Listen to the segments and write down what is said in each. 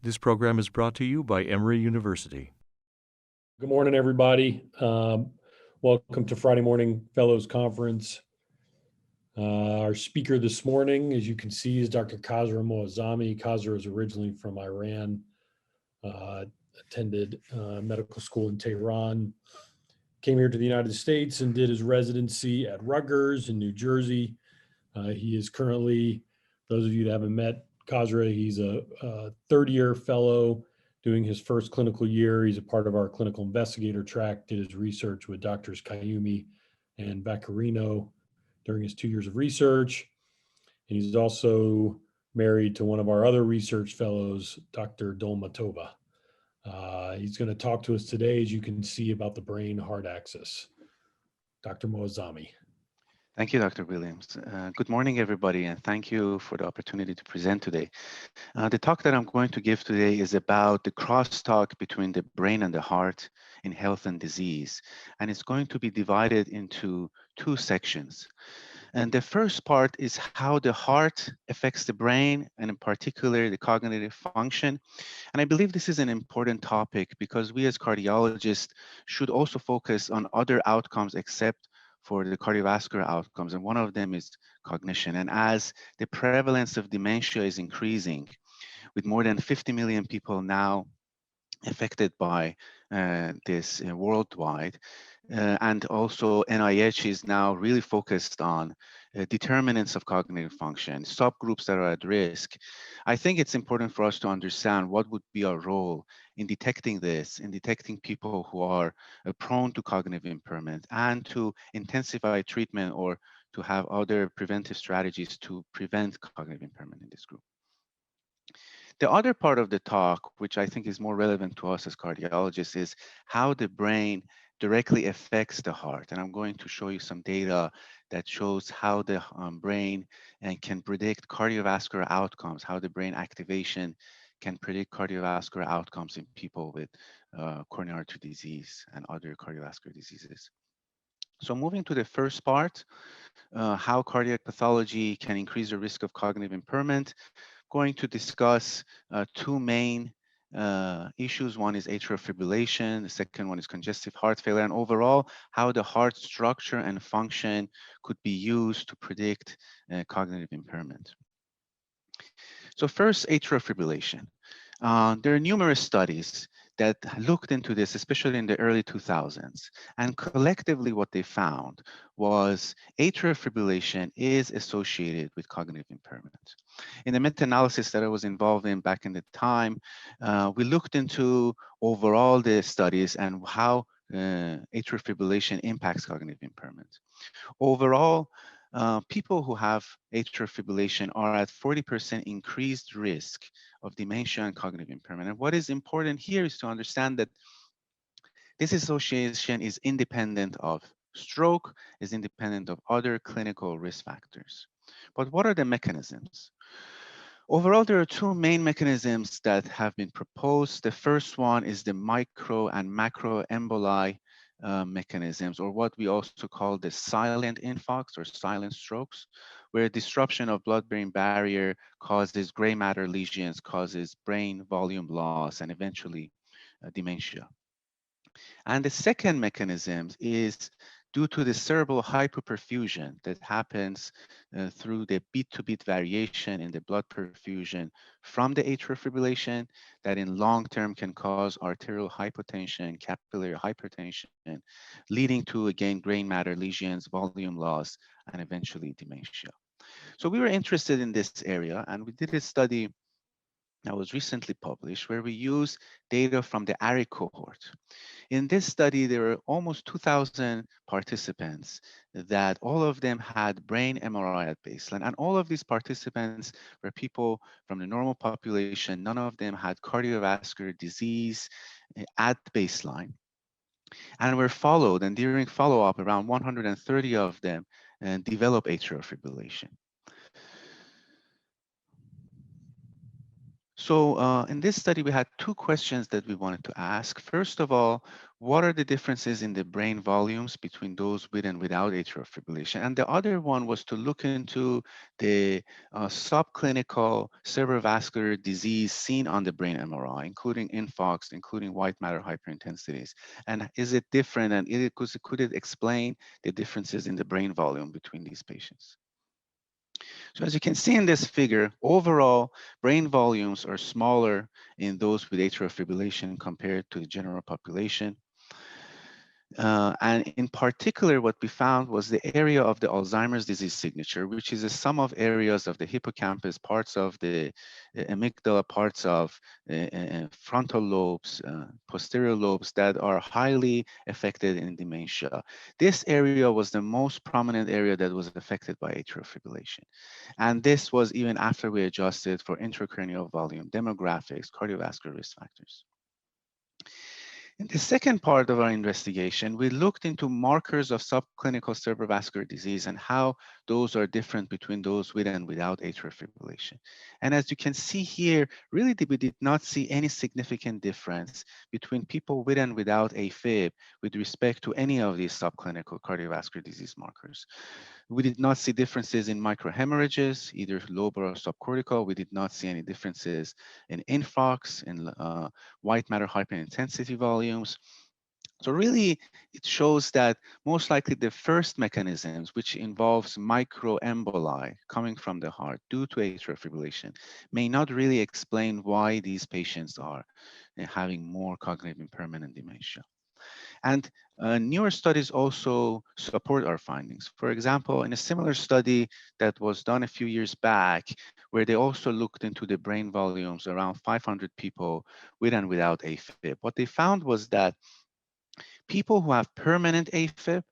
This program is brought to you by Emory University. Good morning, everybody. Welcome to Friday Morning Fellows Conference. Our speaker this morning, as you can see, is Dr. Kasra Moazzami. Kasra is originally from Iran, attended medical school in Tehran, came here to the United States and did his residency at Rutgers in New Jersey. He is currently, those of you that haven't met Kasra, he's a third-year fellow doing his first clinical year. He's a part of our clinical investigator track, did his research with Drs. Kayumi and Vaccarino during his 2 years of research. And he's also married to one of our other research fellows, Dr. Dolmatova. He's going to talk to us today, as you can see, about the brain-heart axis. Dr. Moazzami. Thank you, Dr. Williams. Good morning, everybody, and thank you for the opportunity to present today. The talk that I'm going to give today is about the crosstalk between the brain and the heart in health and disease, and it's going to be divided into two sections. And the first part is how the heart affects the brain, and in particular, the cognitive function. And I believe this is an important topic because we as cardiologists should also focus on other outcomes except for the cardiovascular outcomes, and one of them is cognition. And as the prevalence of dementia is increasing, with more than 50 million people now affected by this worldwide, and also NIH is now really focused on determinants of cognitive function, subgroups that are at risk. I think it's important for us to understand what would be our role in detecting this, in detecting people who are prone to cognitive impairment, and to intensify treatment or to have other preventive strategies to prevent cognitive impairment in this group. The other part of the talk, which I think is more relevant to us as cardiologists, is how the brain directly affects the heart. And I'm going to show you some data that shows how the brain can predict cardiovascular outcomes, how the brain activation can predict cardiovascular outcomes in people with coronary artery disease and other cardiovascular diseases. So moving to the first part, how cardiac pathology can increase the risk of cognitive impairment, going to discuss two main issues. One is atrial fibrillation. The second one is congestive heart failure, and overall, how the heart structure and function could be used to predict cognitive impairment. So first, atrial fibrillation. There are numerous studies that looked into this, especially in the early 2000s. And collectively, what they found was atrial fibrillation is associated with cognitive impairment. In the meta-analysis that I was involved in back in the time, we looked into overall the studies and how atrial fibrillation impacts cognitive impairment. Overall, people who have atrial fibrillation are at 40% increased risk of dementia and cognitive impairment. And what is important here is to understand that this association is independent of stroke, is independent of other clinical risk factors. But what are the mechanisms? Overall, there are two main mechanisms that have been proposed. The first one is the micro and macro emboli mechanisms, or what we also call the silent infarcts or silent strokes, where disruption of blood-brain barrier causes gray matter lesions, causes brain volume loss, and eventually dementia. And the second mechanism is due to the cerebral hypoperfusion that happens through the beat-to-beat variation in the blood perfusion from the atrial fibrillation that in long term can cause arterial hypotension, capillary hypertension, leading to, again, gray matter lesions, volume loss, and eventually dementia. So we were interested in this area, and we did a study that was recently published where we used data from the ARI cohort. In this study, there were almost 2,000 participants that all of them had brain MRI at baseline. And all of these participants were people from the normal population. None of them had cardiovascular disease at baseline. And were followed, and during follow-up, around 130 of them developed atrial fibrillation. So in this study, we had two questions that we wanted to ask. First of all, what are the differences in the brain volumes between those with and without atrial fibrillation? And the other one was to look into the subclinical cerebrovascular disease seen on the brain MRI, including infarcts, including white matter hyperintensities. And is it different? And could it explain the differences in the brain volume between these patients? So as you can see in this figure, overall brain volumes are smaller in those with atrial fibrillation compared to the general population. And in particular, what we found was the area of the Alzheimer's disease signature, which is a sum of areas of the hippocampus, parts of the amygdala, parts of frontal lobes, posterior lobes that are highly affected in dementia. This area was the most prominent area that was affected by atrial fibrillation. And this was even after we adjusted for intracranial volume, demographics, cardiovascular risk factors. In the second part of our investigation, we looked into markers of subclinical cerebrovascular disease and how those are different between those with and without atrial fibrillation. And as you can see here, really we did not see any significant difference between people with and without AFib with respect to any of these subclinical cardiovascular disease markers. We did not see differences in microhemorrhages, either lobar or subcortical. We did not see any differences in infarcts, in white matter hyperintensity volumes. So really, it shows that most likely the first mechanisms, which involves microemboli coming from the heart due to atrial fibrillation, may not really explain why these patients are having more cognitive impairment and dementia. And newer studies also support our findings. For example, in a similar study that was done a few years back, where they also looked into the brain volumes around 500 people with and without AFib, what they found was that people who have permanent AFib,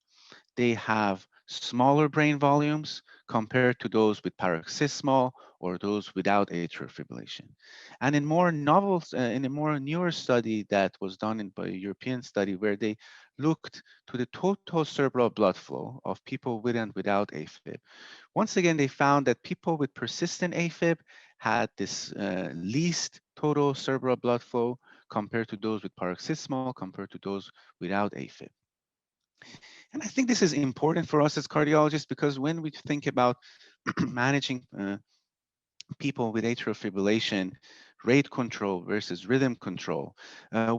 they have smaller brain volumes compared to those with paroxysmal or those without atrial fibrillation. And in more novel, in a more newer study that was done by a European study where they looked to the total cerebral blood flow of people with and without AFib, once again, they found that people with persistent AFib had this least total cerebral blood flow compared to those with paroxysmal, compared to those without AFib. And I think this is important for us as cardiologists because when we think about managing people with atrial fibrillation, rate control versus rhythm control,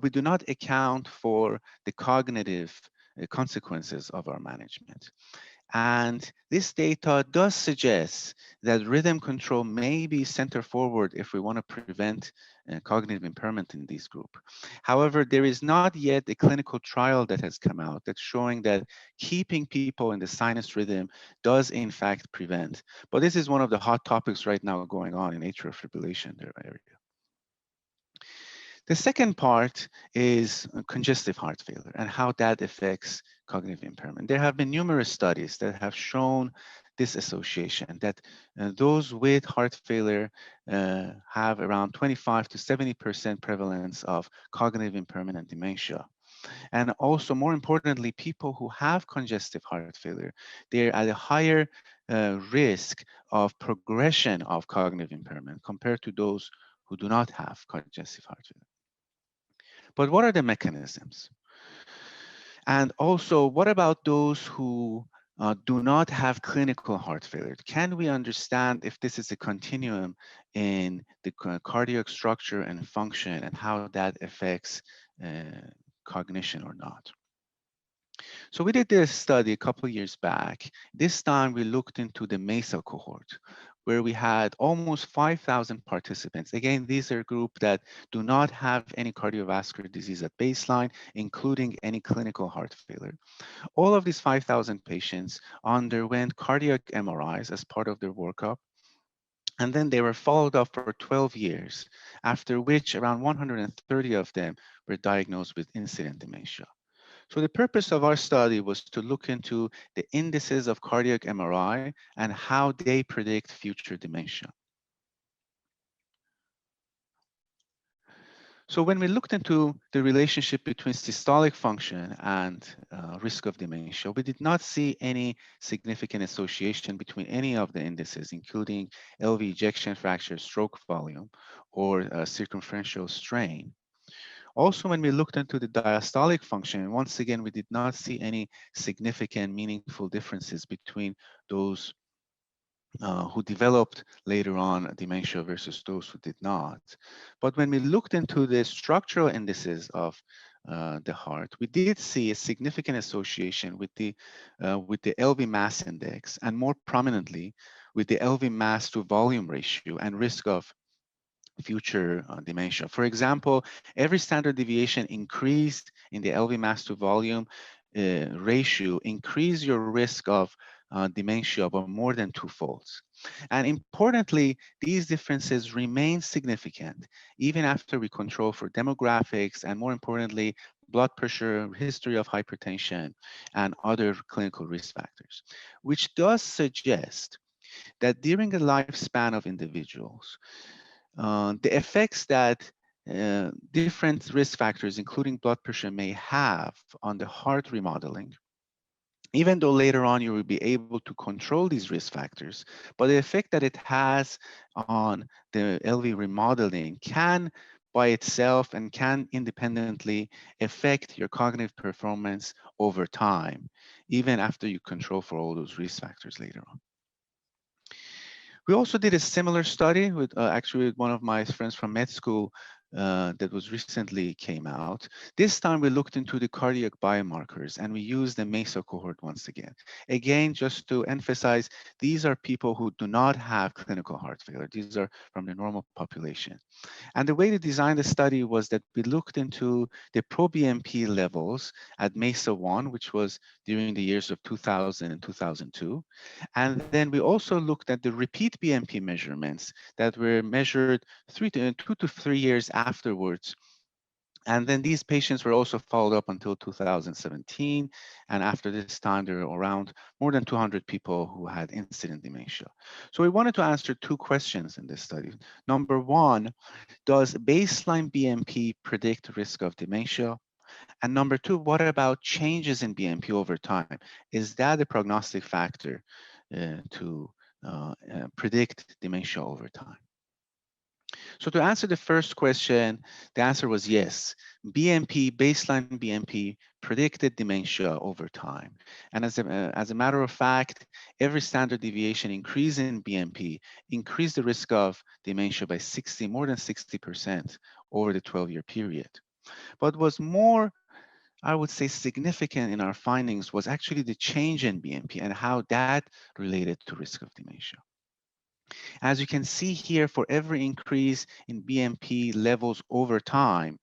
we do not account for the cognitive consequences of our management. And this data does suggest that rhythm control may be center forward if we want to prevent cognitive impairment in this group. However, there is not yet a clinical trial that has come out that's showing that keeping people in the sinus rhythm does in fact prevent. But this is one of the hot topics right now going on in atrial fibrillation area. The second part is congestive heart failure and how that affects cognitive impairment. There have been numerous studies that have shown this association, that those with heart failure have around 25 to 70% prevalence of cognitive impairment and dementia. And also, more importantly, people who have congestive heart failure, they're at a higher risk of progression of cognitive impairment compared to those who do not have congestive heart failure. But what are the mechanisms? And also, what about those who do not have clinical heart failure? Can we understand if this is a continuum in the cardiac structure and function and how that affects cognition or not? So we did this study a couple of years back. This time we looked into the MESA cohort, where we had almost 5,000 participants. Again, these are a group that do not have any cardiovascular disease at baseline, including any clinical heart failure. All of these 5,000 patients underwent cardiac MRIs as part of their workup. And then they were followed up for 12 years, after which around 130 of them were diagnosed with incident dementia. So the purpose of our study was to look into the indices of cardiac MRI and how they predict future dementia. So when we looked into the relationship between systolic function and risk of dementia, we did not see any significant association between any of the indices, including LV ejection fraction, stroke volume, or circumferential strain. Also, when we looked into the diastolic function, once again, we did not see any significant, meaningful differences between those who developed later on dementia versus those who did not. But when we looked into the structural indices of the heart, we did see a significant association with the LV mass index, and more prominently with the LV mass to volume ratio and risk of future dementia. For example, every standard deviation increased in the LV mass to volume ratio increase your risk of dementia by more than twofolds. And importantly, these differences remain significant even after we control for demographics and, more importantly, blood pressure, history of hypertension, and other clinical risk factors, which does suggest that during the lifespan of individuals, the effects that different risk factors, including blood pressure, may have on the heart remodeling, even though later on you will be able to control these risk factors, but the effect that it has on the LV remodeling can by itself and can independently affect your cognitive performance over time, even after you control for all those risk factors later on. We also did a similar study with actually with one of my friends from med school that was recently came out. This time we looked into the cardiac biomarkers and we used the MESA cohort once again. Again, just to emphasize, these are people who do not have clinical heart failure. These are from the normal population. And the way to design the study was that we looked into the proBNP levels at MESA-1, which was during the years of 2000 and 2002. And then we also looked at the repeat BNP measurements that were measured 2 to 3 years afterwards. And then these patients were also followed up until 2017. And after this time, there were around more than 200 people who had incident dementia. So we wanted to answer two questions in this study. Number one, does baseline BNP predict risk of dementia? And number two, what about changes in BNP over time? Is that a prognostic factor to predict dementia over time? So to answer the first question, the answer was yes. BNP, baseline BNP, predicted dementia over time. And as a matter of fact, every standard deviation increase in BNP increased the risk of dementia by more than 60% over the 12-year period. But was more, I would say, significant in our findings was actually the change in BNP and how that related to risk of dementia. As you can see here, for every increase in BNP levels over time,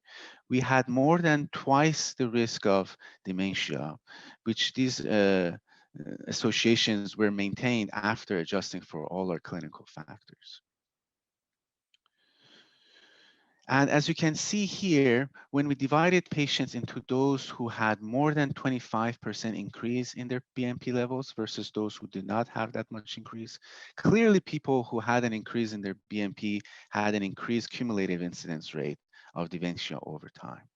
we had more than twice the risk of dementia, which these associations were maintained after adjusting for all our clinical factors. And as you can see here, when we divided patients into those who had more than 25% increase in their BNP levels versus those who did not have that much increase, clearly people who had an increase in their BNP had an increased cumulative incidence rate of dementia over time.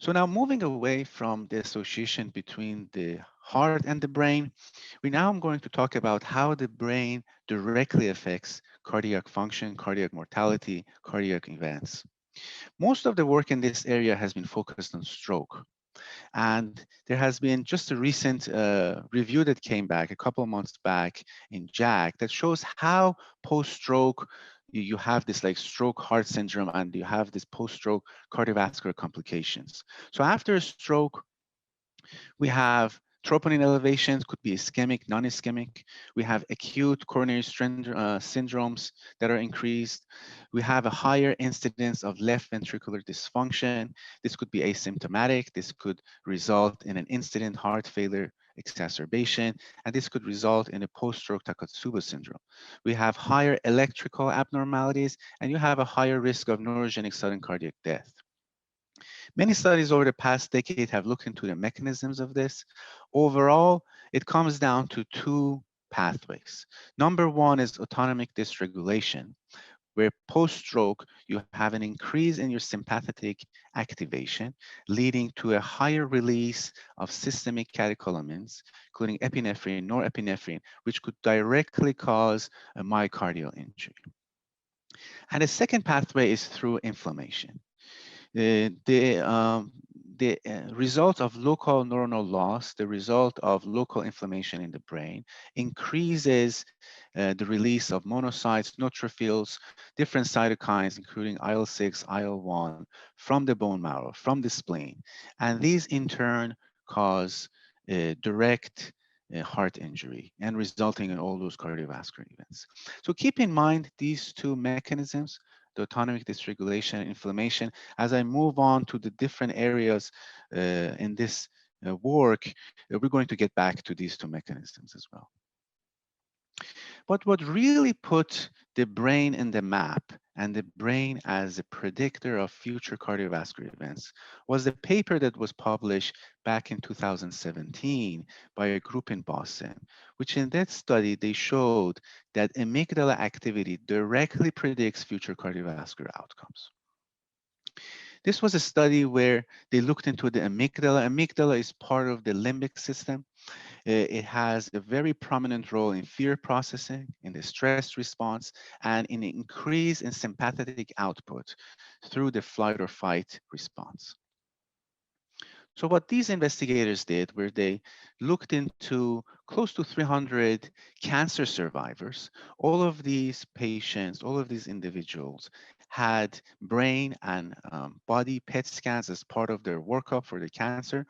So now moving away from the association between the heart and the brain, we now am going to talk about how the brain directly affects cardiac function, cardiac mortality, cardiac events. Most of the work in this area has been focused on stroke. And there has been just a recent review that came back a couple of months back in JACC that shows how post-stroke you have this like stroke heart syndrome and you have this post-stroke cardiovascular complications. So after a stroke, we have troponin elevations, could be ischemic, non-ischemic. We have acute coronary syndromes that are increased. We have a higher incidence of left ventricular dysfunction. This could be asymptomatic. This could result in an incident heart failure exacerbation, and this could result in a post-stroke Takotsubo syndrome. We have higher electrical abnormalities, and you have a higher risk of neurogenic sudden cardiac death. Many studies over the past decade have looked into the mechanisms of this. Overall, it comes down to two pathways. Number one is autonomic dysregulation, where post-stroke, you have an increase in your sympathetic activation, leading to a higher release of systemic catecholamines, including epinephrine, norepinephrine, which could directly cause a myocardial injury. And the second pathway is through inflammation. The result of local neuronal loss, the result of local inflammation in the brain, increases the release of monocytes, neutrophils, different cytokines, including IL-6, IL-1, from the bone marrow, from the spleen. And these in turn cause direct heart injury and resulting in all those cardiovascular events. So keep in mind these two mechanisms, the autonomic dysregulation and inflammation. As I move on to the different areas in this work, we're going to get back to these two mechanisms as well. But what really put the brain in the map and the brain as a predictor of future cardiovascular events was the paper that was published back in 2017 by a group in Boston, which in that study, they showed that amygdala activity directly predicts future cardiovascular outcomes. This was a study where they looked into the amygdala. Amygdala is part of the limbic system. It has a very prominent role in fear processing, in the stress response, and in the increase in sympathetic output through the flight or fight response. So what these investigators did were they looked into close to 300 cancer survivors. All of these patients, all of these individuals had brain and body PET scans as part of their workup for the cancer.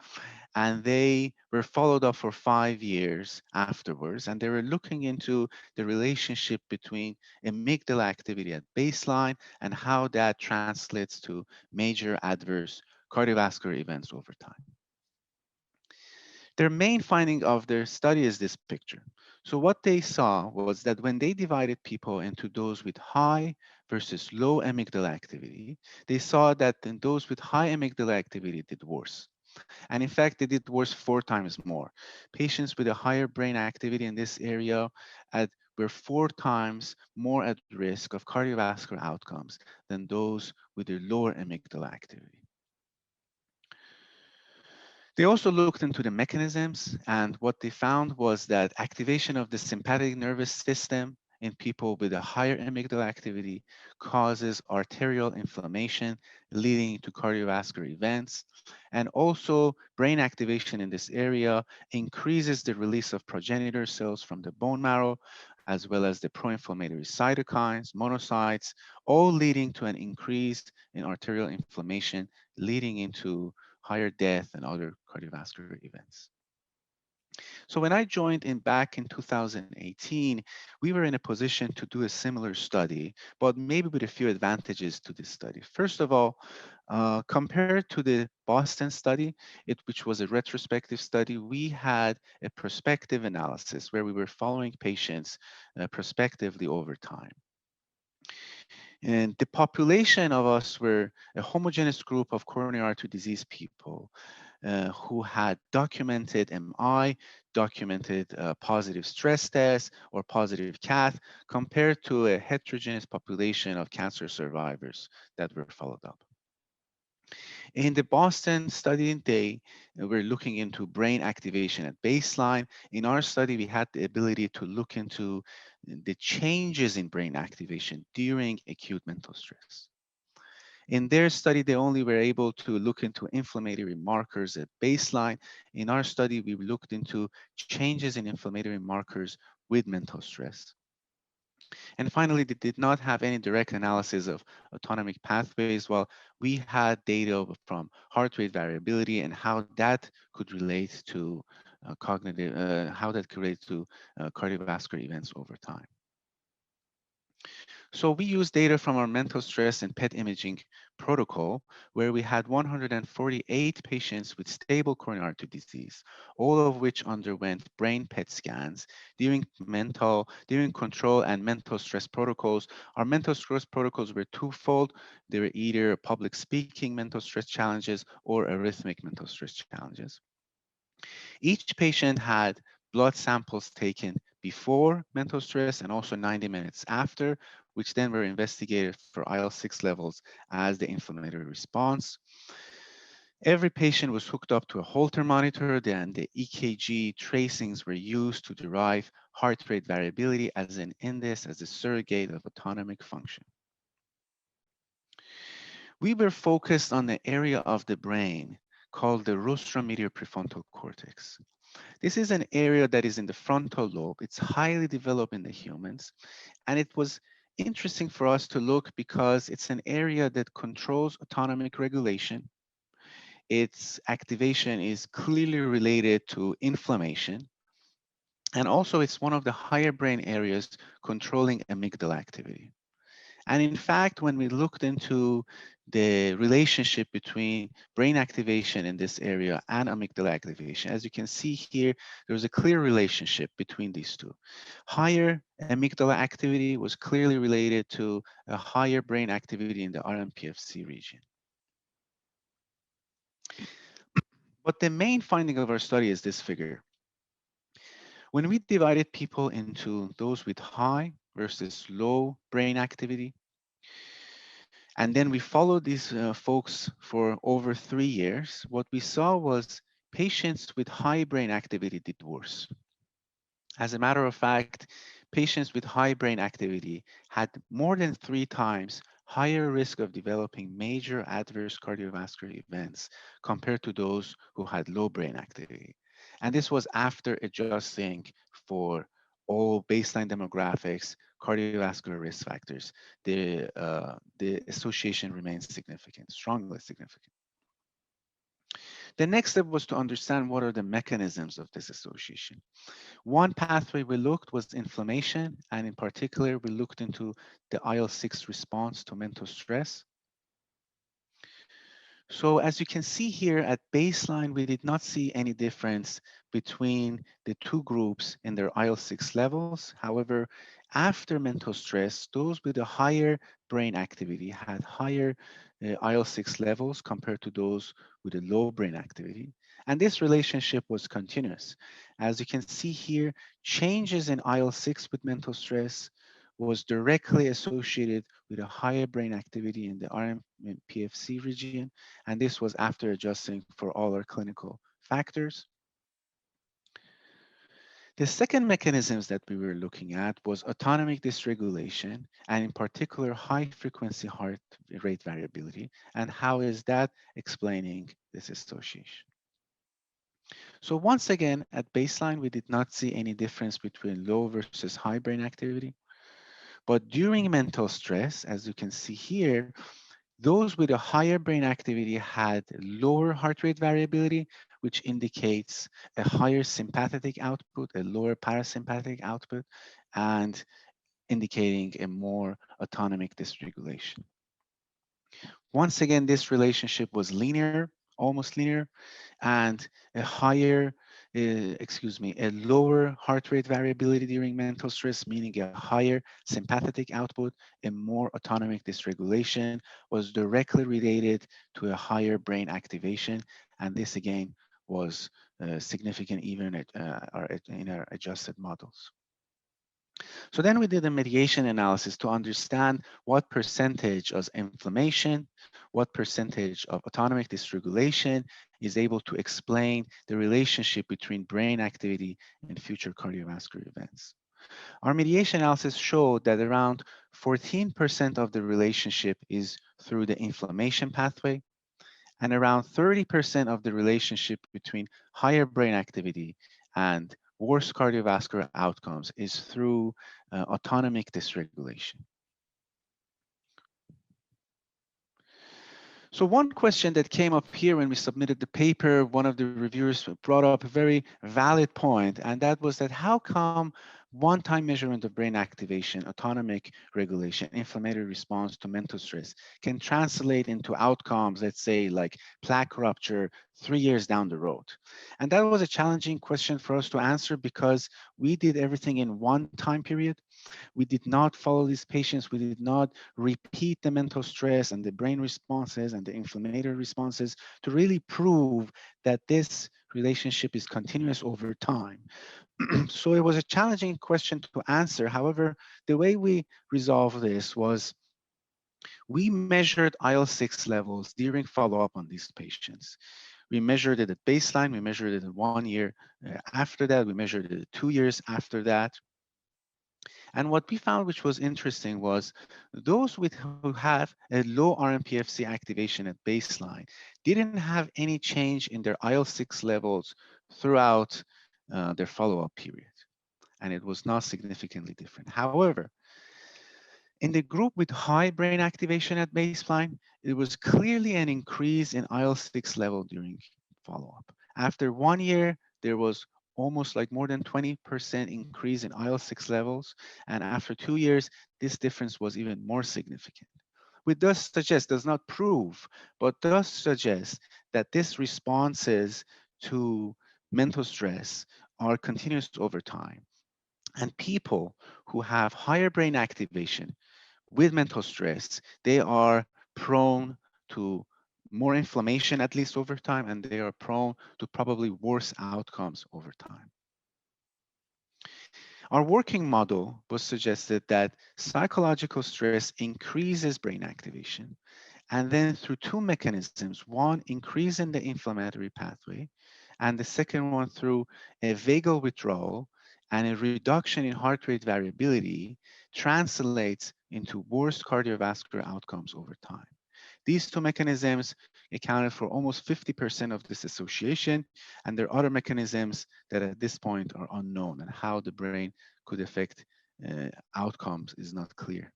And they were followed up for 5 years afterwards. And they were looking into the relationship between amygdala activity at baseline and how that translates to major adverse cardiovascular events over time. Their main finding of their study is this picture. So what they saw was that when they divided people into those with high versus low amygdala activity, they saw that in those with high amygdala activity did worse. And in fact, they did worse 4 times more. Patients with a higher brain activity in this area were 4 times more at risk of cardiovascular outcomes than those with a lower amygdala activity. They also looked into the mechanisms, and what they found was that activation of the sympathetic nervous system in people with a higher amygdala activity causes arterial inflammation, leading to cardiovascular events. And also brain activation in this area increases the release of progenitor cells from the bone marrow, as well as the pro-inflammatory cytokines, monocytes, all leading to an increase in arterial inflammation, leading into higher death and other cardiovascular events. So when I joined back in 2018, we were in a position to do a similar study, but maybe with a few advantages to this study. First of all, compared to the Boston study, which was a retrospective study, we had a prospective analysis where we were following patients prospectively over time. And the population of us were a homogeneous group of coronary artery disease people who had documented MI, documented positive stress test or positive cath, compared to a heterogeneous population of cancer survivors that were followed up. In the Boston study, they were looking into brain activation at baseline. In our study, we had the ability to look into the changes in brain activation during acute mental stress. In their study, they only were able to look into inflammatory markers at baseline. In our study, we looked into changes in inflammatory markers with mental stress. And finally, they did not have any direct analysis of autonomic pathways, while we had data from heart rate variability and how that could relate to cardiovascular events over time. So we used data from our mental stress and PET imaging protocol, where we had 148 patients with stable coronary artery disease, all of which underwent brain PET scans during control and mental stress protocols. Our mental stress protocols were twofold. They were either public speaking mental stress challenges or arrhythmic mental stress challenges. Each patient had blood samples taken before mental stress and also 90 minutes after, which then were investigated for IL-6 levels as the inflammatory response. Every patient was hooked up to a Holter monitor, then the EKG tracings were used to derive heart rate variability as an index, as a surrogate of autonomic function. We were focused on the area of the brain called the Rostromedial prefrontal cortex. This is an area that is in the frontal lobe. It's highly developed in the humans. And it was interesting for us to look because it's an area that controls autonomic regulation. Its activation is clearly related to inflammation. And also it's one of the higher brain areas controlling amygdala activity. And in fact, when we looked into the relationship between brain activation in this area and amygdala activation, as you can see here, there's a clear relationship between these two. Higher amygdala activity was clearly related to a higher brain activity in the rmPFC region. But the main finding of our study is this figure. When we divided people into those with high versus low brain activity, and then we followed these folks for over 3 years, what we saw was patients with high brain activity did worse. As a matter of fact, patients with high brain activity had more than 3 times higher risk of developing major adverse cardiovascular events compared to those who had low brain activity. And this was after adjusting for all baseline demographics, cardiovascular risk factors. The association remains significant, strongly significant. The next step was to understand what are the mechanisms of this association. One pathway we looked was inflammation, and in particular, we looked into the IL-6 response to mental stress. So as you can see here at baseline, we did not see any difference between the two groups in their IL-6 levels. However, after mental stress, those with a higher brain activity had higher IL-6 levels compared to those with a low brain activity. And this relationship was continuous. As you can see here, changes in IL-6 with mental stress was directly associated with a higher brain activity in the rmPFC region, and this was after adjusting for all our clinical factors. The second mechanisms that we were looking at was autonomic dysregulation, and in particular, high frequency heart rate variability, and how is that explaining this association. So once again, at baseline, we did not see any difference between low versus high brain activity. But during mental stress, as you can see here, those with a higher brain activity had lower heart rate variability, which indicates a higher sympathetic output, a lower parasympathetic output, and indicating a more autonomic dysregulation. Once again, this relationship was linear, almost linear, and a a lower heart rate variability during mental stress, meaning a higher sympathetic output, a more autonomic dysregulation was directly related to a higher brain activation. And this again was significant even in our adjusted models. So then we did a mediation analysis to understand what percentage of inflammation, what percentage of autonomic dysregulation is able to explain the relationship between brain activity and future cardiovascular events. Our mediation analysis showed that around 14% of the relationship is through the inflammation pathway, and around 30% of the relationship between higher brain activity and worse cardiovascular outcomes is through autonomic dysregulation. So one question that came up here when we submitted the paper, one of the reviewers brought up a very valid point, and that was that how come one-time measurement of brain activation, autonomic regulation, inflammatory response to mental stress can translate into outcomes, let's say like plaque rupture 3 years down the road? And that was a challenging question for us to answer because we did everything in one time period. We did not follow these patients. We did not repeat the mental stress and the brain responses and the inflammatory responses to really prove that this relationship is continuous over time. So it was a challenging question to answer. However, the way we resolved this was we measured IL-6 levels during follow-up on these patients. We measured it at baseline, we measured it at 1 year after that, we measured it at 2 years after that. And what we found, which was interesting, was those who have a low rmPFC activation at baseline didn't have any change in their IL-6 levels throughout their follow-up period. And it was not significantly different. However, in the group with high brain activation at baseline, it was clearly an increase in IL-6 level during follow-up. After 1 year, there was almost like more than 20% increase in IL-6 levels. And after 2 years, this difference was even more significant. Which does suggest, does not prove, but does suggest that these responses to mental stress are continuous over time. And people who have higher brain activation with mental stress, they are prone to more inflammation, at least over time, and they are prone to probably worse outcomes over time. Our working model was suggested that psychological stress increases brain activation, and then through two mechanisms, one, increase in the inflammatory pathway, and the second one through a vagal withdrawal and a reduction in heart rate variability, translates into worse cardiovascular outcomes over time. These two mechanisms accounted for almost 50% of this association, and there are other mechanisms that at this point are unknown, and how the brain could affect outcomes is not clear.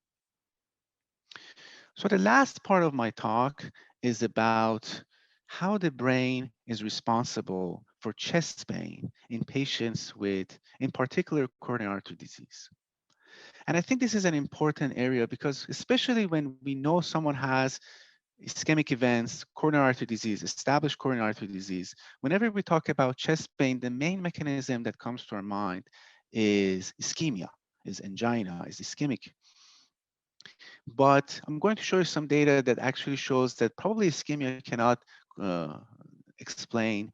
So the last part of my talk is about how the brain is responsible for chest pain in patients with, in particular, coronary artery disease. And I think this is an important area because especially when we know someone has ischemic events, coronary artery disease, established coronary artery disease, whenever we talk about chest pain, the main mechanism that comes to our mind is ischemia, is angina, is ischemic. But I'm going to show you some data that actually shows that probably ischemia cannot explain,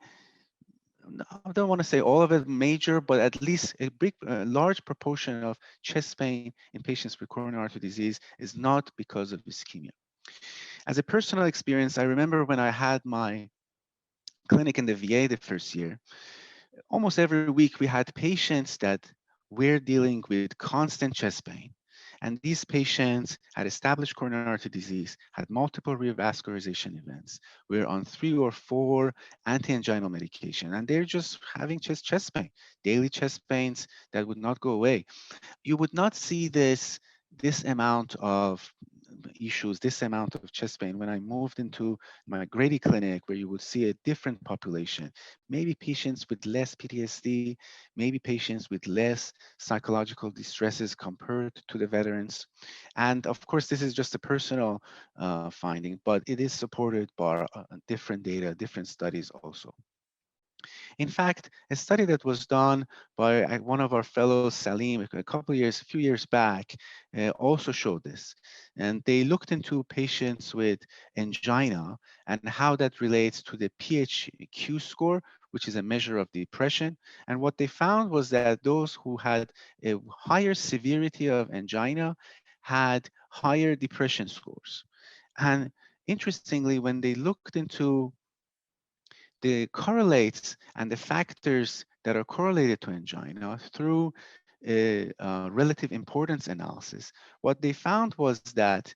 I don't want to say all of it major, but at least a large proportion of chest pain in patients with coronary artery disease is not because of ischemia. As a personal experience, I remember when I had my clinic in the VA the first year, almost every week we had patients that were dealing with constant chest pain. And these patients had established coronary artery disease, had multiple revascularization events, were on 3 or 4 anti-anginal medication, and they're just having chest pain, daily chest pains that would not go away. You would not see this amount of issues, this amount of chest pain when I moved into my Grady clinic, where you would see a different population, maybe patients with less PTSD, maybe patients with less psychological distresses compared to the veterans. And of course, this is just a personal finding, but it is supported by different data, different studies also. In fact, a study that was done by one of our fellows, Salim, a few years back, also showed this. And they looked into patients with angina and how that relates to the PHQ score, which is a measure of depression. And what they found was that those who had a higher severity of angina had higher depression scores. And interestingly, when they looked into the correlates and the factors that are correlated to angina through a relative importance analysis, what they found was that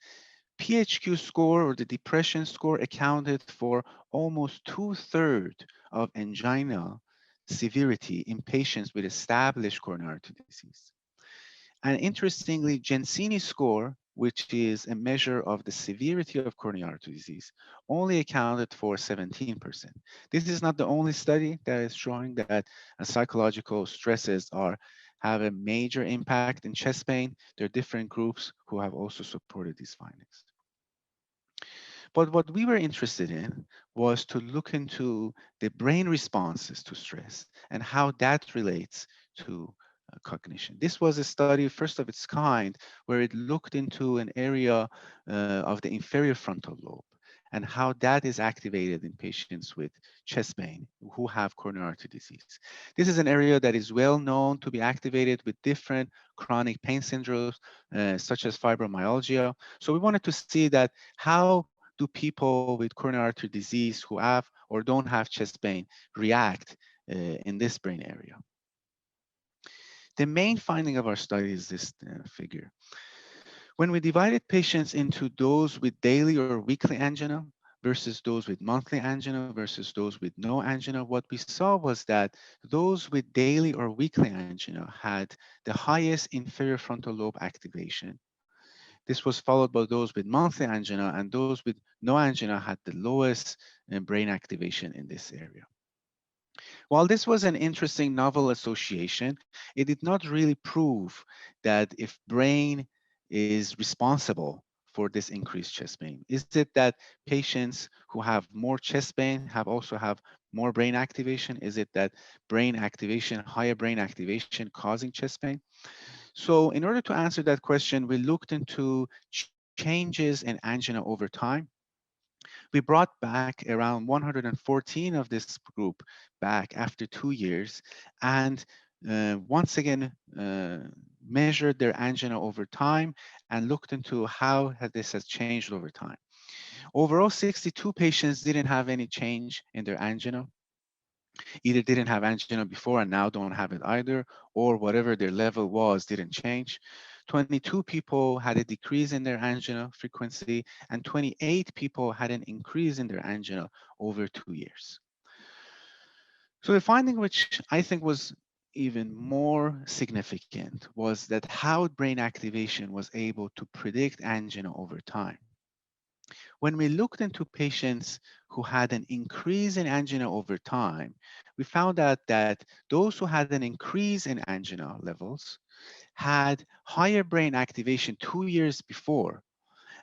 PHQ score or the depression score accounted for almost 2/3 of angina severity in patients with established coronary artery disease. And interestingly, Gensini score, which is a measure of the severity of coronary artery disease, only accounted for 17%. This is not the only study that is showing that psychological stresses have a major impact in chest pain. There are different groups who have also supported these findings. But what we were interested in was to look into the brain responses to stress and how that relates to cognition. This was a study, first of its kind, where it looked into an area of the inferior frontal lobe. and how that is activated in patients with chest pain who have coronary artery disease. This is an area that is well known to be activated with different chronic pain syndromes, such as fibromyalgia. So we wanted to see that how do people with coronary artery disease who have or don't have chest pain react in this brain area. The main finding of our study is this figure. When we divided patients into those with daily or weekly angina versus those with monthly angina versus those with no angina, what we saw was that those with daily or weekly angina had the highest inferior frontal lobe activation. This was followed by those with monthly angina, and those with no angina had the lowest brain activation in this area. While this was an interesting novel association, it did not really prove that if brain is responsible for this increased chest pain. Is it that patients who have more chest pain also have more brain activation? Is it that brain activation, higher brain activation causing chest pain? So in order to answer that question, we looked into changes in angina over time. We brought back around 114 of this group back after 2 years, and once again measured their angina over time and looked into how this has changed over time. Overall, 62 patients didn't have any change in their angina. Either didn't have angina before and now don't have it either, or whatever their level was didn't change. 22 people had a decrease in their angina frequency, and 28 people had an increase in their angina over 2 years. So the finding, which I think was even more significant, was that how brain activation was able to predict angina over time. When we looked into patients who had an increase in angina over time, we found out that those who had an increase in angina levels had higher brain activation 2 years before.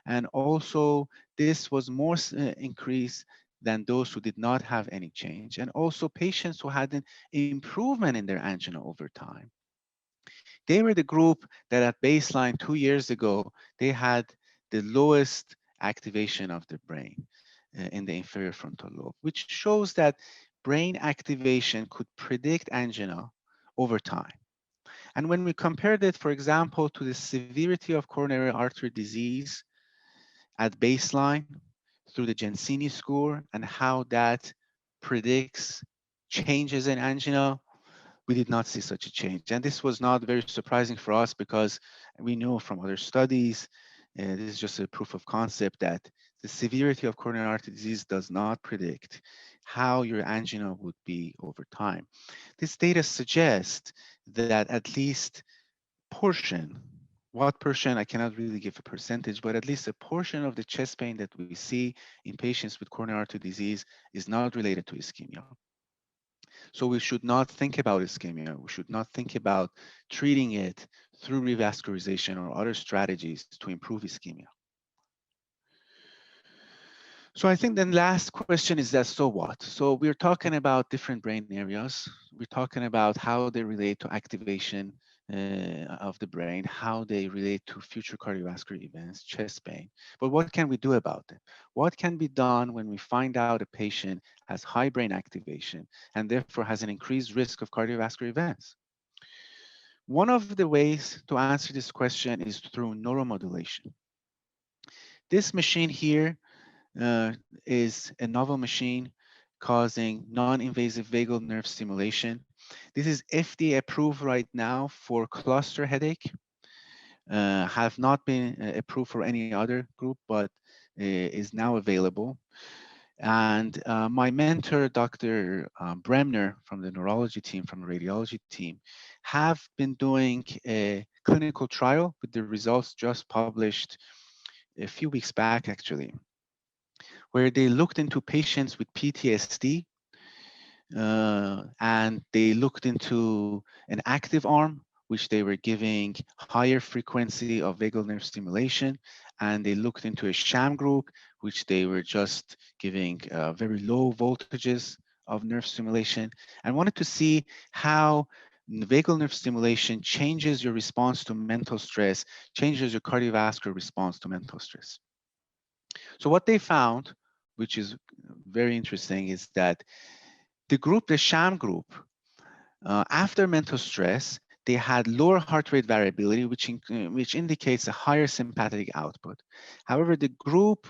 And also this was more increased than those who did not have any change. And also patients who had an improvement in their angina over time. They were the group that at baseline 2 years ago, they had the lowest activation of the brain in the inferior frontal lobe, which shows that brain activation could predict angina over time. And when we compared it, for example, to the severity of coronary artery disease at baseline through the Gensini score and how that predicts changes in angina, we did not see such a change. And this was not very surprising for us because we know from other studies, this is just a proof of concept that the severity of coronary artery disease does not predict how your angina would be over time. This data suggests that at least portion, what portion, I cannot really give a percentage, but at least a portion of the chest pain that we see in patients with coronary artery disease is not related to ischemia. So we should not think about ischemia. We should not think about treating it through revascularization or other strategies to improve ischemia. So I think then last question is that, so what? So we're talking about different brain areas. We're talking about how they relate to activation of the brain, how they relate to future cardiovascular events, chest pain. But what can we do about it? What can be done when we find out a patient has high brain activation and therefore has an increased risk of cardiovascular events? One of the ways to answer this question is through neuromodulation. This machine here is a novel machine causing non-invasive vagal nerve stimulation. This is FDA approved right now for cluster headache. Have not been approved for any other group, but is now available. And my mentor, Dr. Bremner from the neurology team, from the radiology team, have been doing a clinical trial with the results just published a few weeks back, actually, where they looked into patients with PTSD and they looked into an active arm, which they were giving higher frequency of vagal nerve stimulation, and they looked into a sham group, which they were just giving very low voltages of nerve stimulation, and wanted to see how vagal nerve stimulation changes your response to mental stress, changes your cardiovascular response to mental stress. So what they found which is very interesting, is that the sham group, after mental stress, they had lower heart rate variability, which indicates a higher sympathetic output. However, the group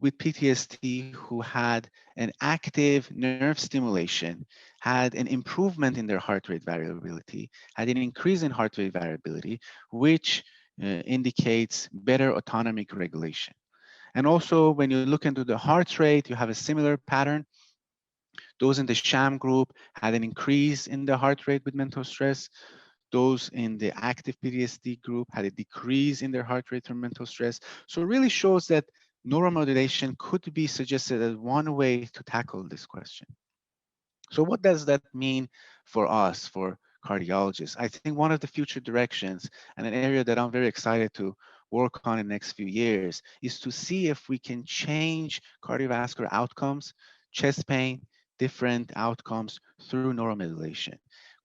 with PTSD who had an active nerve stimulation had an improvement in their heart rate variability, had an increase in heart rate variability, which indicates better autonomic regulation. And also, when you look into the heart rate, you have a similar pattern. Those in the sham group had an increase in the heart rate with mental stress. Those in the active PTSD group had a decrease in their heart rate from mental stress. So it really shows that neuromodulation could be suggested as one way to tackle this question. So what does that mean for us, for cardiologists? I think one of the future directions and an area that I'm very excited to work on in the next few years is to see if we can change cardiovascular outcomes, chest pain, different outcomes through neuromodulation.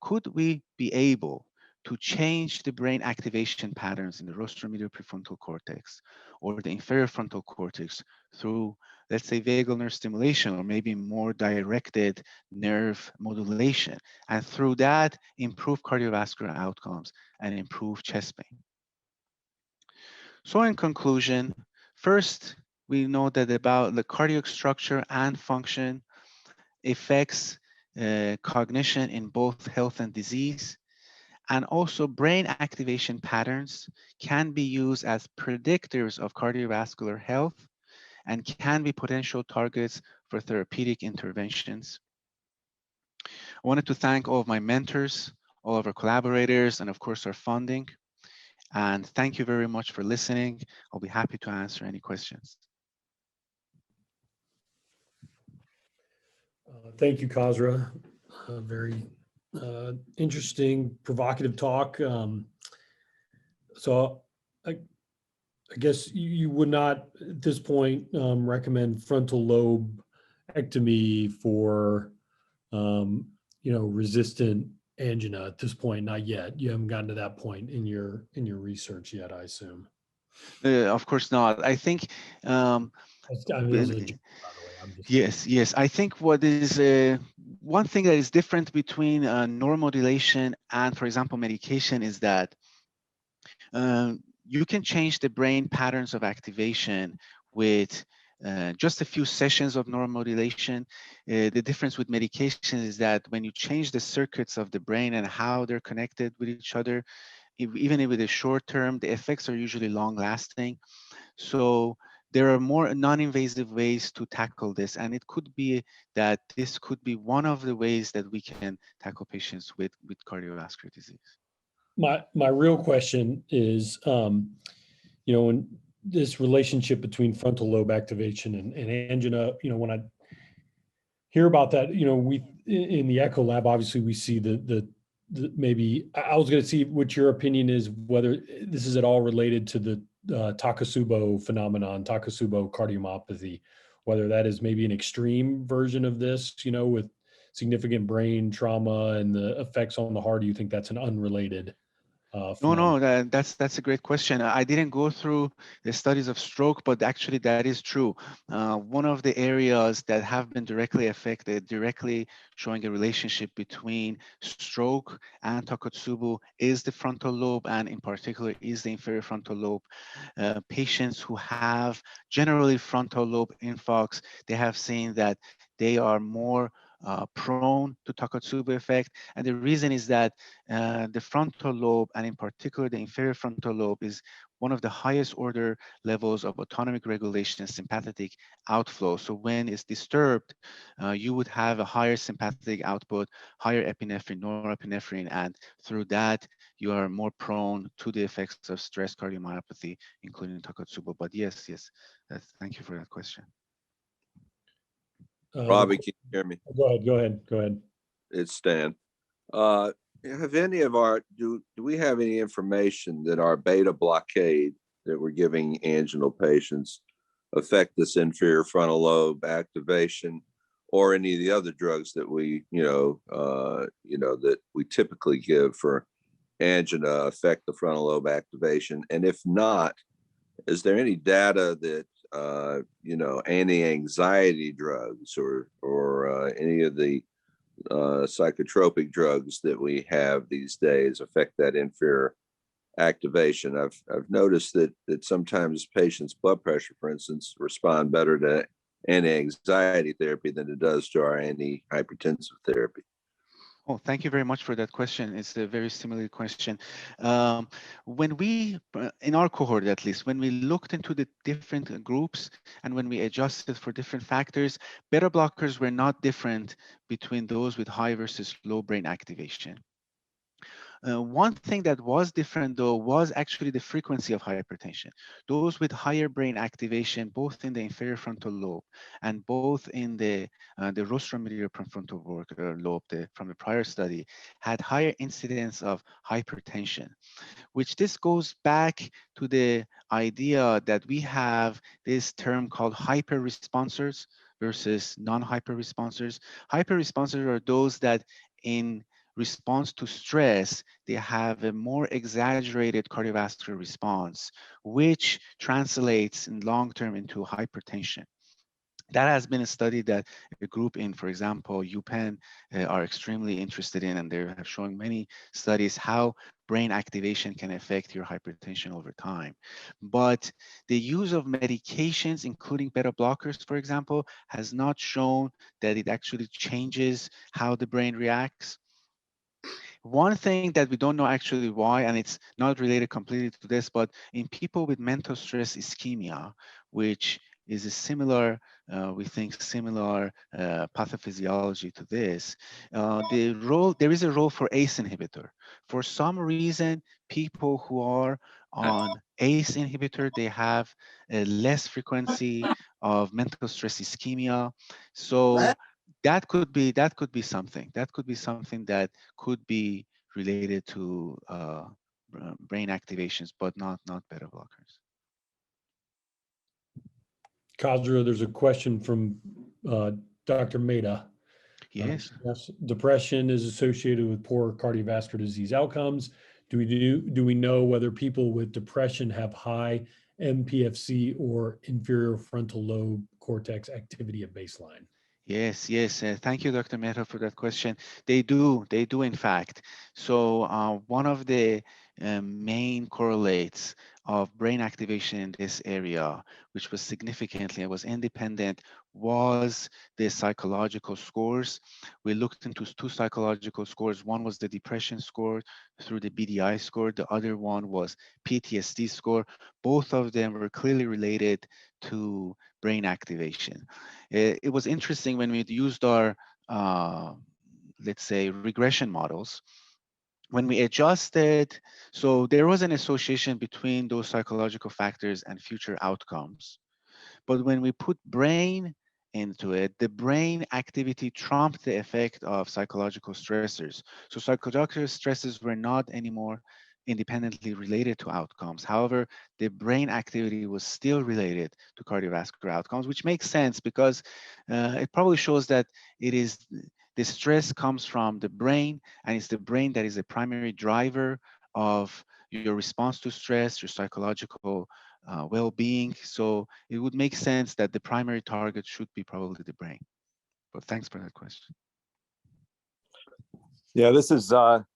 Could we be able to change the brain activation patterns in the rostromedial prefrontal cortex or the inferior frontal cortex through, let's say, vagal nerve stimulation, or maybe more directed nerve modulation, and through that improve cardiovascular outcomes and improve chest pain? So in conclusion, first, we know that about the cardiac structure and function affects cognition in both health and disease. And also brain activation patterns can be used as predictors of cardiovascular health and can be potential targets for therapeutic interventions. I wanted to thank all of my mentors, all of our collaborators, and of course our funding. And thank you very much for listening. I'll be happy to answer any questions. Thank you, Kasra. Very interesting, provocative talk. So I guess you would not at this point recommend frontal lobe ectomy for resistant angina at this point. Not yet. You haven't gotten to that point in your research yet, I assume. Of course not. I think yes. I think what is one thing that is different between neuromodulation and, for example, medication is that you can change the brain patterns of activation with just a few sessions of neuromodulation. The difference with medication is that when you change the circuits of the brain and how they're connected with each other, even with a short term, the effects are usually long lasting. So there are more non-invasive ways to tackle this. And it could be that this could be one of the ways that we can tackle patients with cardiovascular disease. My real question is, when this relationship between frontal lobe activation and angina, when I hear about that, we in the echo lab, obviously we see the maybe I was going to see what your opinion is, whether this is at all related to the Takotsubo phenomenon, Takotsubo cardiomyopathy, whether that is maybe an extreme version of this, with significant brain trauma and the effects on the heart. Do you think that's an unrelated No, that's a great question. I didn't go through the studies of stroke, but actually that is true. One of the areas that have been directly affected, directly showing a relationship between stroke and Takotsubo is the frontal lobe, and in particular is the inferior frontal lobe. Patients who have generally frontal lobe infarcts, they have seen that they are more prone to Takotsubo effect. And the reason is that the frontal lobe, and in particular the inferior frontal lobe, is one of the highest order levels of autonomic regulation and sympathetic outflow. So when it's disturbed, you would have a higher sympathetic output, higher epinephrine, norepinephrine, and through that, you are more prone to the effects of stress cardiomyopathy, including Takotsubo. But yes, thank you for that question. Robbie, can you hear me? Go ahead. It's Stan. Do we have any information that our beta blockade that we're giving anginal patients affect this inferior frontal lobe activation, or any of the other drugs that we, that we typically give for angina affect the frontal lobe activation? And if not, is there any data that anti-anxiety drugs or any of the psychotropic drugs that we have these days affect that inferior activation. I've noticed that sometimes patients' blood pressure, for instance, respond better to anti-anxiety therapy than it does to our anti-hypertensive therapy. Oh, thank you very much for that question. It's a very similar question. When we, in our cohort at least, when we looked into the different groups and when we adjusted for different factors, beta blockers were not different between those with high versus low brain activation. One thing that was different though was actually the frequency of hypertension. Those with higher brain activation, both in the inferior frontal lobe and both in the Rostromedial prefrontal lobe from the prior study, had higher incidence of hypertension, which this goes back to the idea that we have this term called hyper-responsers versus non-hyper-responsers. Hyper-responsers are those that in response to stress, they have a more exaggerated cardiovascular response, which translates in long term into hypertension. That has been a study that a group in, for example, UPenn are extremely interested in, and they have shown many studies how brain activation can affect your hypertension over time. But the use of medications, including beta blockers, for example, has not shown that it actually changes how the brain reacts. One thing that we don't know actually why, and it's not related completely to this, but in people with mental stress ischemia, which is a similar, we think similar pathophysiology to this, there is a role for ACE inhibitor. For some reason, people who are on ACE inhibitor, they have a less frequency of mental stress ischemia. So that could be something. That could be something that could be related to brain activations, but not beta blockers. Kasra, there's a question from Dr. Mehta. Yes. Yes, depression is associated with poor cardiovascular disease outcomes. Do we know whether people with depression have high MPFC or inferior frontal lobe cortex activity at baseline? Yes. Thank you, Dr. Mehta, for that question. They do in fact. So one of the main correlates of brain activation in this area, which was significantly, it was independent, was the psychological scores. We looked into two psychological scores. One was the depression score through the BDI score. The other one was PTSD score. Both of them were clearly related to brain activation. It was interesting when we used our, let's say, regression models. When we adjusted, so there was an association between those psychological factors and future outcomes. But when we put brain into it, the brain activity trumped the effect of psychological stressors. So psychological stresses were not anymore independently related to outcomes. However, the brain activity was still related to cardiovascular outcomes, which makes sense because it probably shows that it is the stress comes from the brain, and it's the brain that is the primary driver of your response to stress, your psychological well-being. So it would make sense that the primary target should be probably the brain. But thanks for that question. Yeah, this is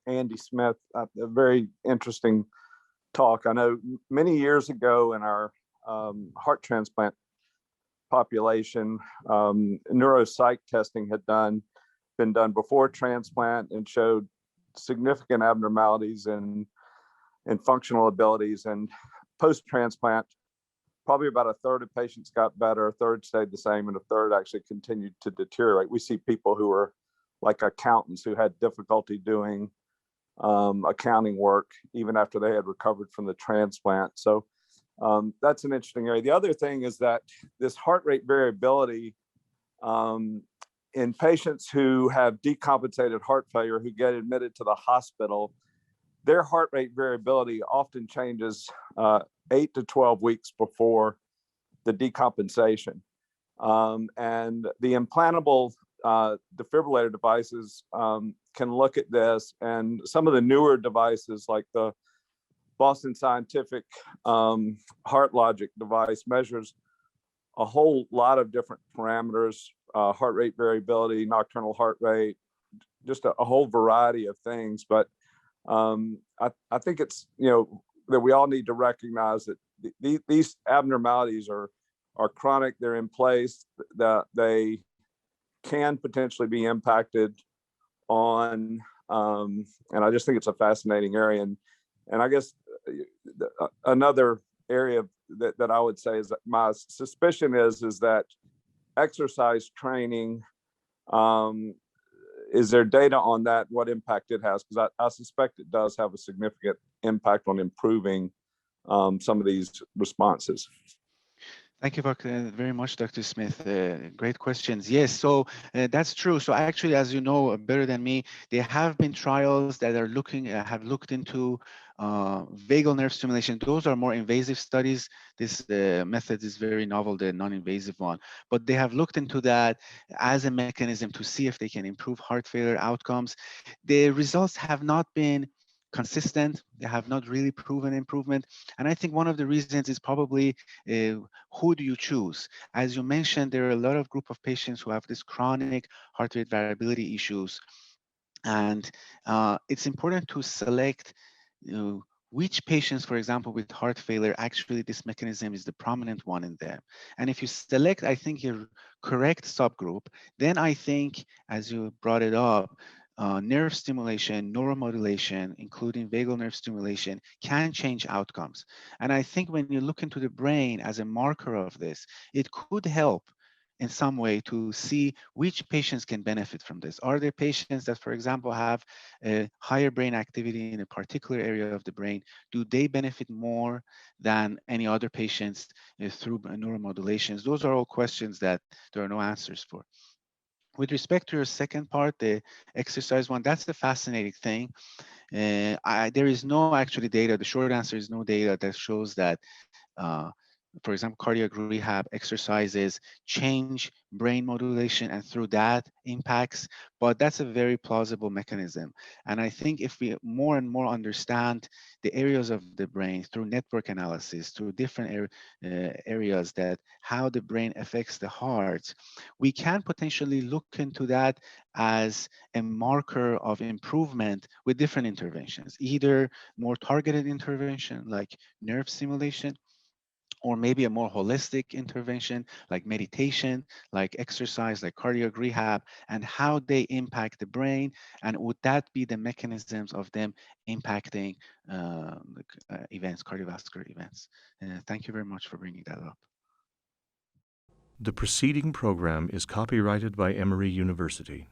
Andy Smith. A very interesting talk. I know many years ago in our heart transplant population, neuropsych testing had been done before transplant and showed significant abnormalities in functional abilities. And post-transplant, probably about a third of patients got better, a third stayed the same, and a third actually continued to deteriorate. We see people who are like accountants who had difficulty doing accounting work even after they had recovered from the transplant. So that's an interesting area. The other thing is that this heart rate variability in patients who have decompensated heart failure who get admitted to the hospital, their heart rate variability often changes 8 to 12 weeks before the decompensation. And the implantable defibrillator devices can look at this, and some of the newer devices like the Boston Scientific Heart Logic device measures a whole lot of different parameters, heart rate variability, nocturnal heart rate, just a whole variety of things. But I think it's, that we all need to recognize that these abnormalities are chronic, they're in place, that they can potentially be impacted on, and I just think it's a fascinating area. And I guess another area that I would say is that my suspicion is that exercise training, is there data on that, what impact it has? Because I suspect it does have a significant impact on improving some of these responses. Thank you very much, Dr. Smith. Great questions. Yes, so that's true. So actually, as you know better than me, there have been trials that are have looked into vagal nerve stimulation. Those are more invasive studies. This method is very novel, the non-invasive one. But they have looked into that as a mechanism to see if they can improve heart failure outcomes. The results have not been consistent. They have not really proven improvement. And I think one of the reasons is probably who do you choose? As you mentioned, there are a lot of group of patients who have this chronic heart rate variability issues. And it's important to select which patients, for example, with heart failure, actually this mechanism is the prominent one in them. And if you select, I think, your correct subgroup, then I think, as you brought it up, nerve stimulation, neuromodulation, including vagal nerve stimulation, can change outcomes. And I think when you look into the brain as a marker of this, it could help in some way to see which patients can benefit from this. Are there patients that, for example, have a higher brain activity in a particular area of the brain? Do they benefit more than any other patients through neuromodulations? Those are all questions that there are no answers for. With respect to your second part, the exercise one, that's the fascinating thing. There is no actually data. The short answer is no data that shows that for example, cardiac rehab exercises change brain modulation and through that impacts, but that's a very plausible mechanism. And I think if we more and more understand the areas of the brain through network analysis, through different areas that how the brain affects the heart, we can potentially look into that as a marker of improvement with different interventions, either more targeted intervention like nerve stimulation, or maybe a more holistic intervention like meditation, like exercise, like cardiac rehab, and how they impact the brain. And would that be the mechanisms of them impacting events, cardiovascular events? Thank you very much for bringing that up. The preceding program is copyrighted by Emory University.